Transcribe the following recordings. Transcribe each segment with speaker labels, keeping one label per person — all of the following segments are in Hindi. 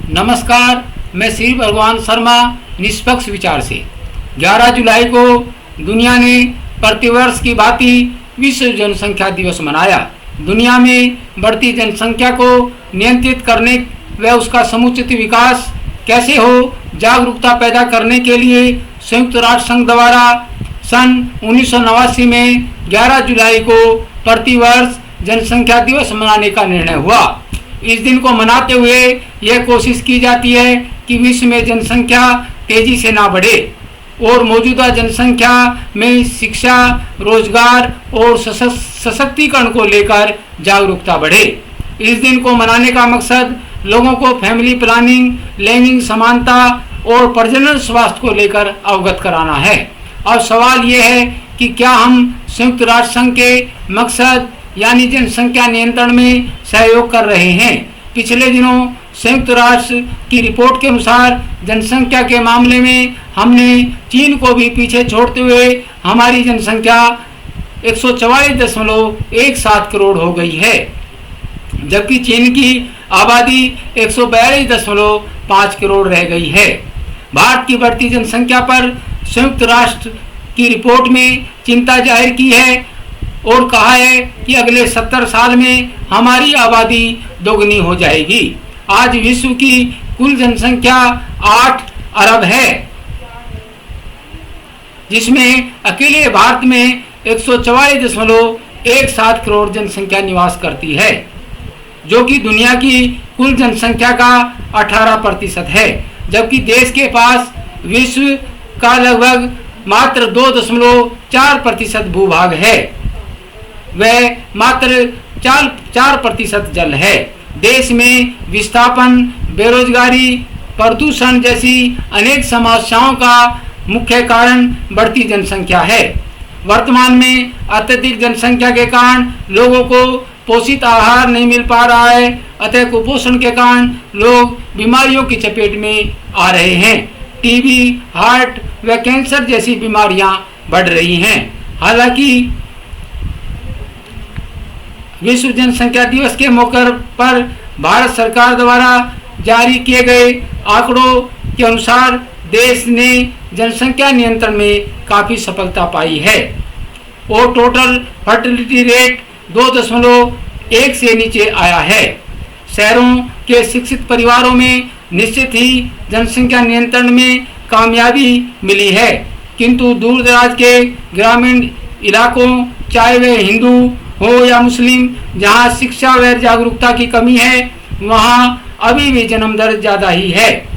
Speaker 1: नमस्कार, मैं श्री भगवान शर्मा निष्पक्ष विचार से 11 जुलाई को दुनिया ने प्रतिवर्ष की भांति विश्व जनसंख्या दिवस मनाया। दुनिया में बढ़ती जनसंख्या को नियंत्रित करने व उसका समुचित विकास कैसे हो, जागरूकता पैदा करने के लिए संयुक्त राष्ट्र संघ द्वारा सन 1989 में 11 जुलाई को प्रतिवर्ष जनसंख्या दिवस मनाने का निर्णय हुआ। इस दिन को मनाते हुए यह कोशिश की जाती है कि विश्व में जनसंख्या तेजी से ना बढ़े और मौजूदा जनसंख्या में शिक्षा, रोजगार और सशक्तिकरण को लेकर जागरूकता बढ़े। इस दिन को मनाने का मकसद लोगों को फैमिली प्लानिंग, लैंगिक समानता और प्रजनन स्वास्थ्य को लेकर अवगत कराना है। अब सवाल ये है कि क्या हम संयुक्त राष्ट्र संघ के मकसद यानी जनसंख्या नियंत्रण में सहयोग कर रहे हैं। पिछले दिनों संयुक्त राष्ट्र की रिपोर्ट के अनुसार जनसंख्या के मामले में हमने चीन को भी पीछे छोड़ते हुए हमारी जनसंख्या 144.17 करोड़ हो गई है, जबकि चीन की आबादी 142.5 करोड़ रह गई है। भारत की बढ़ती जनसंख्या पर संयुक्त राष्ट्र की रिपोर्ट में चिंता जाहिर की है और कहा है कि अगले 70 साल में हमारी आबादी दोगुनी हो जाएगी। आज विश्व की कुल जनसंख्या 8 अरब है, जिसमें अकेले भारत में 144.17 करोड़ जनसंख्या निवास करती है, जो कि दुनिया की कुल जनसंख्या का 18% है, जबकि देश के पास विश्व का लगभग मात्र 2.4% भूभाग है, वह मात्र 4% जल है। देश में विस्थापन, बेरोजगारी, प्रदूषण जैसी अनेक समस्याओं का मुख्य कारण बढ़ती जनसंख्या है। वर्तमान में अत्यधिक जनसंख्या के कारण लोगों को पोषित आहार नहीं मिल पा रहा है, अतः कुपोषण के कारण लोग बीमारियों की चपेट में आ रहे हैं। टीबी, हार्ट व कैंसर जैसी बीमारियां बढ़ रही हैं। हालांकि विश्व जनसंख्या दिवस के मौके पर भारत सरकार द्वारा जारी किए गए आंकड़ों के अनुसार देश ने जनसंख्या नियंत्रण में काफ़ी सफलता पाई है और टोटल फर्टिलिटी रेट 2.1 से नीचे आया है। शहरों के शिक्षित परिवारों में निश्चित ही जनसंख्या नियंत्रण में कामयाबी मिली है, किंतु दूर दराज के ग्रामीण इलाकों, चाहे वे हिंदू हो या मुस्लिम, जहां शिक्षा व जागरूकता की कमी है, वहां अभी भी जन्म दर ज़्यादा ही है।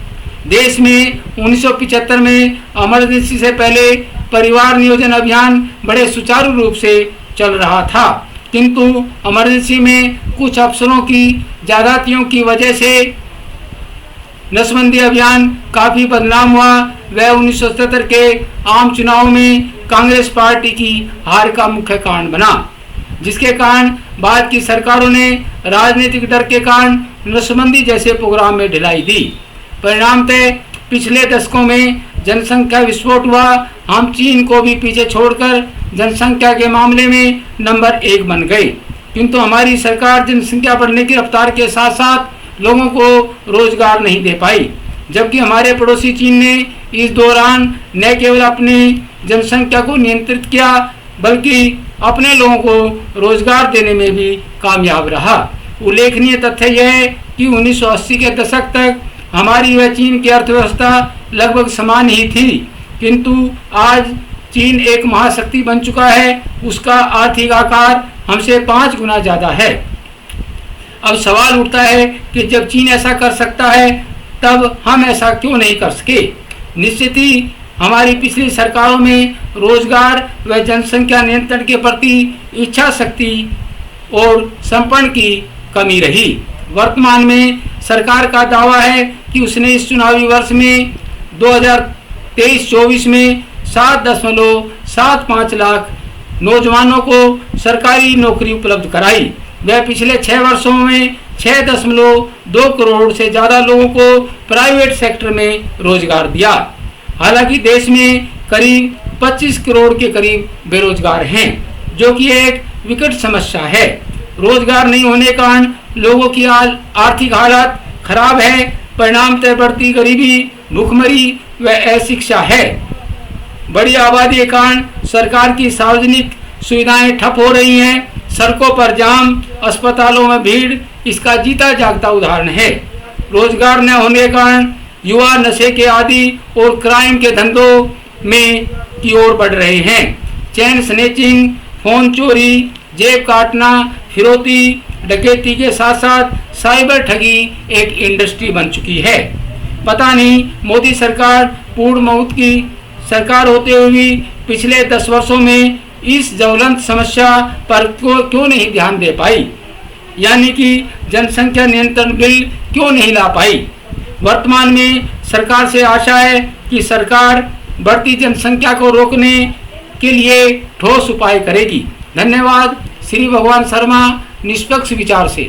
Speaker 1: देश में 1975 में इमरजेंसी से पहले परिवार नियोजन अभियान बड़े सुचारू रूप से चल रहा था, किंतु इमरजेंसी में कुछ अफसरों की ज्यादतियों की वजह से नसबंदी अभियान काफ़ी बदनाम हुआ। वह 1977 के आम चुनाव में कांग्रेस पार्टी की हार का मुख्य कारण बना, जिसके कारण बाद की सरकारों ने राजनीतिक डर के कारण नसबंदी जैसे प्रोग्राम में ढिलाई दी। परिणामतः पिछले दशकों में जनसंख्या विस्फोट हुआ। हम चीन को भी पीछे छोड़कर जनसंख्या के मामले में नंबर 1 बन गए, किंतु हमारी सरकार जनसंख्या बढ़ने की रफ्तार के साथ साथ लोगों को रोजगार नहीं दे पाई, जबकि हमारे पड़ोसी चीन ने इस दौरान न केवल अपनी जनसंख्या को नियंत्रित किया, बल्कि अपने लोगों को रोजगार देने में भी कामयाब रहा। उल्लेखनीय तथ्य यह है कि 1980 के दशक तक हमारी व चीन की अर्थव्यवस्था लगभग समान ही थी, किंतु आज चीन एक महाशक्ति बन चुका है। उसका आर्थिक आकार हमसे 5 गुना ज़्यादा है। अब सवाल उठता है कि जब चीन ऐसा कर सकता है, तब हम ऐसा क्यों नहीं कर सके। निश्चित ही हमारी पिछली सरकारों में रोजगार व जनसंख्या नियंत्रण के प्रति इच्छा शक्ति और समर्पण की कमी रही। वर्तमान में सरकार का दावा है कि उसने इस चुनावी वर्ष में 2023-24 में 7.75 लाख नौजवानों को सरकारी नौकरी उपलब्ध कराई। वह पिछले 6 वर्षों में 6.2 करोड़ से ज़्यादा लोगों को प्राइवेट सेक्टर में रोजगार दिया। हालांकि देश में करीब 25 करोड़ के करीब बेरोजगार हैं, जो कि एक विकट समस्या है। रोजगार नहीं होने के कारण लोगों की आर्थिक हालत खराब है, परिणामतः बढ़ती गरीबी, भूखमरी व अशिक्षा है। बड़ी आबादी के कारण सरकार की सार्वजनिक सुविधाएं ठप हो रही हैं। सड़कों पर जाम, अस्पतालों में भीड़ इसका जीता जागता उदाहरण है। रोजगार न होने के कारण युवा नशे के आदि और क्राइम के धंधों में की ओर बढ़ रहे हैं। चेन स्नैचिंग, फोन चोरी, जेब काटना, फिरौती, डकैती के साथ साथ साइबर ठगी एक इंडस्ट्री बन चुकी है। पता नहीं मोदी सरकार पूर्ण बहुमत की सरकार होते हुए भी पिछले 10 वर्षों में इस ज्वलंत समस्या पर क्यों नहीं ध्यान दे पाई, यानी कि जनसंख्या नियंत्रण बिल क्यों नहीं ला पाई। वर्तमान में सरकार से आशा है कि सरकार बढ़ती जनसंख्या को रोकने के लिए ठोस उपाय करेगी। धन्यवाद। श्री भगवान शर्मा, निष्पक्ष विचार से।